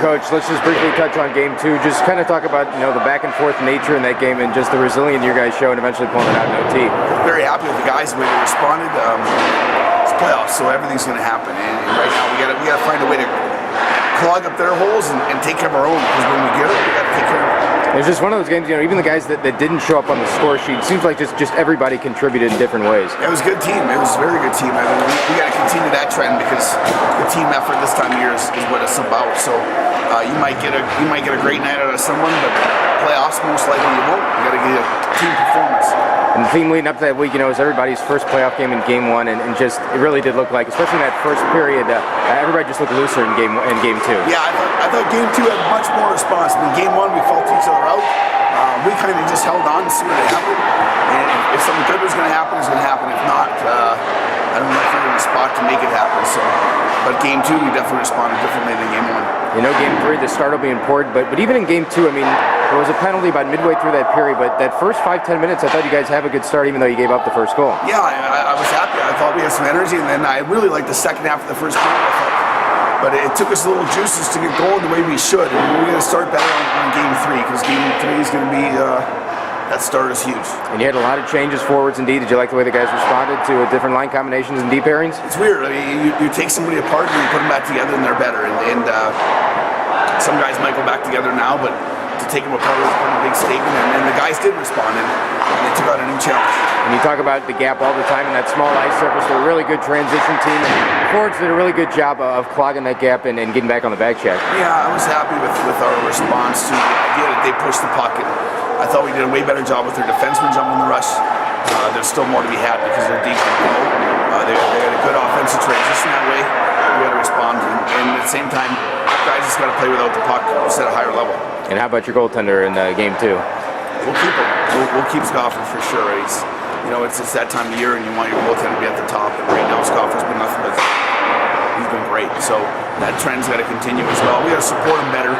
Coach, let's just briefly touch on game 2. Just kind of talk about the back and forth nature in that game and just the resilience you guys showed and eventually pulling it out in OT. Very happy with the guys, the way they responded. It's playoffs, so everything's going to happen. And right now we got to find a way to clog up their holes and take care of our own. Because when we get it, we got to take care of it. It's just one of those games, even the guys that didn't show up on the score sheet, it seems like just everybody contributed in different ways. It was a good team. It was a very good team. I mean, we got to continue that trend because the team effort this time of year is what it's about. So you might get a great night out of someone, but playoffs most likely you won't. You got to get a team performance. And the theme leading up to that week, is everybody's first playoff game in game 1, and just it really did look like, especially in that first period, everybody just looked looser in game 2. Yeah, I thought game 2 had much more response. I mean, game 1 we felt each other out. We kind of just held on to see what happened, and if something good was going to happen, it's going to happen. If not, I don't know if we're in a spot to make it happen. So, but game 2 we definitely responded differently than game 1. Game 3, the start will be important, but even in game 2, I mean, there was a penalty about midway through that period, but that first 5-10 minutes, I thought you guys have a good start, even though you gave up the first goal. Yeah, I was happy. I thought we had some energy, and then I really liked the second half of the first period. I thought, but it took us a little juices to get going the way we should, and we're going to start better on game 3 because game 3 is going to be. That start is huge. And you had a lot of changes forwards indeed. Did you like the way the guys responded to different line combinations and deep pairings? It's weird. I mean, you take somebody apart and you put them back together and they're better. And some guys might go back together now, but to take them apart was a big statement. And the guys did respond and they took out a new challenge. And you talk about the gap all the time in that small ice surface. They're a really good transition team. And the forwards did a really good job of clogging that gap and getting back on the back check. Yeah, I was happy with our response to the idea that they pushed the puck. I thought we did a way better job with their defensemen jumping the rush. There's still more to be had because they're deep and low. They had a good offensive transition that way. We got to respond, and at the same time, guys just got to play without the puck at a higher level. And how about your goaltender in game 2? We'll keep him. We'll keep Scofford for sure. He's, it's that time of year, and you want your goaltender to be at the top. And right now, Scofford's been nothing but. He's been great, so that trend's got to continue as well. We got to support him better,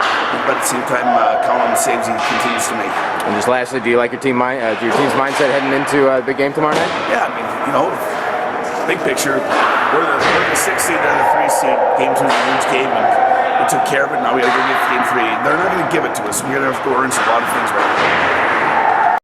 but at the same time, count on the saves he continues to make. And just lastly, do you like your team's mindset heading into the big game tomorrow night? Yeah, I mean, big picture, we're the 6th seed, they're the 3rd seed. Game 2 is a huge game, and we took care of it. Now we got to go get game 3. They're not going to give it to us. We're going to have to earn a lot of things right now.